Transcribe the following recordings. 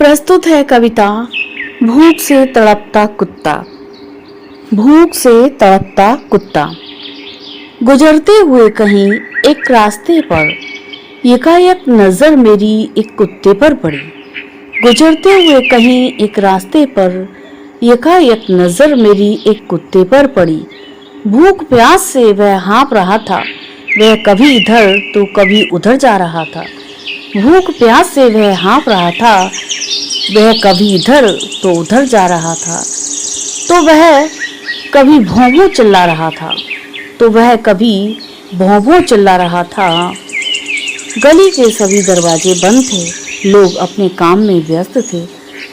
प्रस्तुत है कविता भूख से तड़पता कुत्ता। भूख से तड़पता कुत्ता। गुजरते हुए कहीं एक रास्ते पर एकाएक नजर मेरी एक कुत्ते पर पड़ी। गुजरते हुए कहीं एक रास्ते पर एकाएक नजर मेरी एक कुत्ते पर पड़ी। भूख प्यास से वह हाँफ रहा था, वह कभी इधर तो कभी उधर जा रहा था। भूख प्यास से वह हाँफ रहा था, वह कभी इधर तो उधर जा रहा था। तो वह कभी भौं-भौं चिल्ला रहा था, तो वह कभी भौं-भौं चिल्ला रहा था। गली के सभी दरवाजे बंद थे, लोग अपने काम में व्यस्त थे।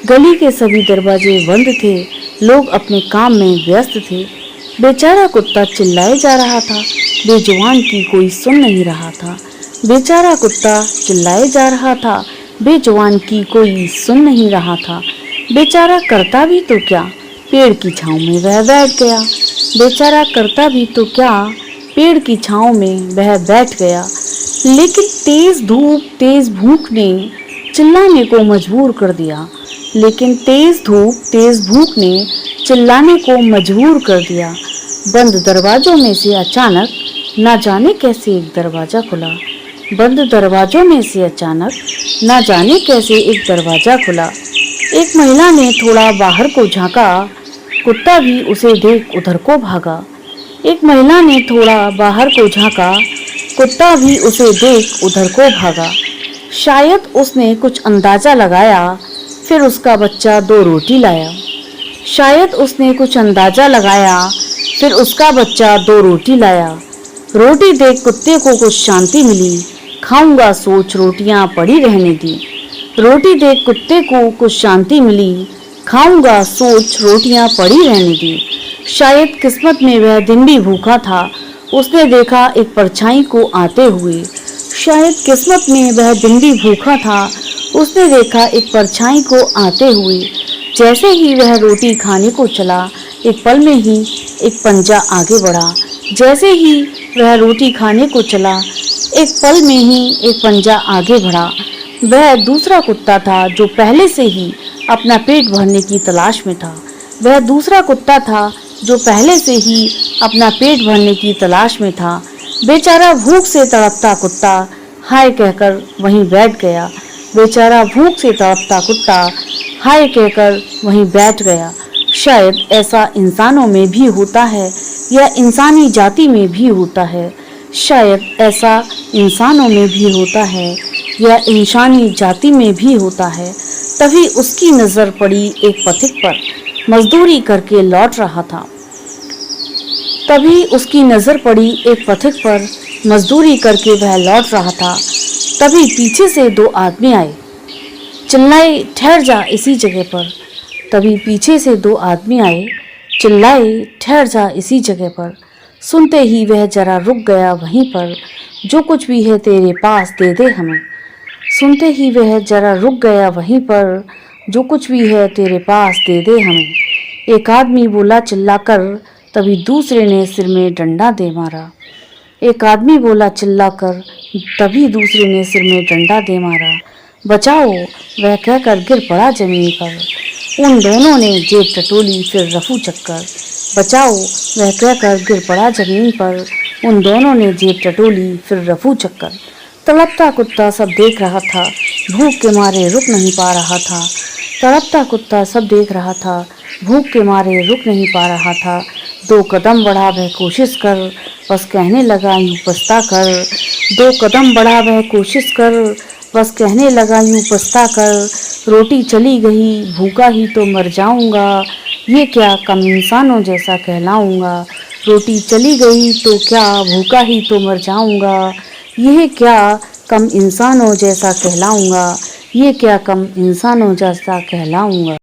गली के सभी दरवाजे बंद थे, लोग अपने काम में व्यस्त थे। बेचारा कुत्ता चिल्लाए जा रहा था, बेजुबान की कोई सुन नहीं रहा था। बेचारा कुत्ता चिल्लाए जा रहा था, बेजुबान की कोई सुन नहीं रहा था। बेचारा करता भी तो क्या, पेड़ की छांव में वह बैठ गया। बेचारा करता भी तो क्या, पेड़ की छांव में वह बैठ गया। लेकिन तेज धूप तेज भूख ने चिल्लाने को मजबूर कर दिया। लेकिन तेज धूप तेज भूख ने चिल्लाने को मजबूर कर दिया। बंद दरवाजों में से अचानक ना जाने कैसे एक दरवाजा खुला। बंद दरवाजों में से अचानक ना जाने कैसे एक दरवाजा खुला। एक महिला ने थोड़ा बाहर को झांका, कुत्ता भी उसे देख उधर को भागा। एक महिला ने थोड़ा बाहर को झांका, कुत्ता भी उसे देख उधर को भागा। शायद उसने कुछ अंदाजा लगाया, फिर उसका बच्चा 2 रोटी लाया। शायद उसने कुछ अंदाजा लगाया, फिर उसका बच्चा 2 रोटी लाया। रोटी देख कुत्ते को कुछ शांति मिली, खाऊंगा सोच रोटियां पड़ी रहने दी। रोटी देख कुत्ते को कुछ शांति मिली, खाऊंगा सोच रोटियां पड़ी रहने दी। शायद किस्मत में वह दिन भी भूखा था, उसने देखा एक परछाई को आते हुए। शायद किस्मत में वह दिन भी भूखा था, उसने देखा एक परछाई को आते हुए। जैसे ही वह रोटी खाने को चला, एक पल में ही एक पंजा आगे बढ़ा। जैसे ही वह रोटी खाने को चला, एक पल में ही एक पंजा आगे बढ़ा। वह दूसरा कुत्ता था जो पहले से ही अपना पेट भरने की तलाश में था। वह दूसरा कुत्ता था जो पहले से ही अपना पेट भरने की तलाश में था। बेचारा भूख से तड़पता कुत्ता हाय कहकर वहीं बैठ गया। बेचारा भूख से तड़पता कुत्ता हाय कहकर वहीं बैठ गया। शायद ऐसा इंसानों में भी होता है, या इंसानी जाति में भी होता है। शायद ऐसा इंसानों में भी होता है, या इंसानी जाति में भी होता है। तभी उसकी नजर पड़ी एक पथिक पर, मजदूरी करके लौट रहा था। तभी उसकी नजर पड़ी एक पथिक पर, मजदूरी करके वह लौट रहा था। तभी पीछे से 2 आदमी आए, चिल्लाए ठहर जा इसी जगह पर। तभी पीछे से 2 आदमी आए, चिल्लाए ठहर जा इसी जगह पर। सुनते ही वह जरा रुक गया वहीं पर, जो कुछ भी है तेरे पास दे दे हमें। सुनते ही वह जरा रुक गया वहीं पर, जो कुछ भी है तेरे पास दे दे हमें। एक आदमी बोला चिल्लाकर, तभी दूसरे ने सिर में डंडा दे मारा। एक आदमी बोला चिल्लाकर, तभी दूसरे ने सिर में डंडा दे मारा। बचाओ, वह कहकर गिर पड़ा जमीन पर। उन दोनों ने जेब टटोली फिर रफू चक्कर। बचाओ, वह कहकर गिर पड़ा जमीन पर। उन दोनों ने जेब टटोली फिर रफू चक्कर। तड़पता कुत्ता सब देख रहा था, भूख के मारे रुक नहीं पा रहा था। तड़पता कुत्ता सब देख रहा था, भूख के मारे रुक नहीं पा रहा था। 2 कदम बढ़ा वह कोशिश कर, बस कहने लगा यूं पछता कर। 2 कदम बढ़ा वह कोशिश कर, बस कहने लगा यूं पछता कर। रोटी चली गई, भूखा ही तो मर जाऊंगा, ये क्या कम इंसानों जैसा कहलाऊंगा। रोटी चली गई तो क्या, भूखा ही तो मर जाऊंगा, यह क्या कम इंसानों जैसा कहलाऊंगा, ये क्या कम इंसानों जैसा कहलाऊंगा।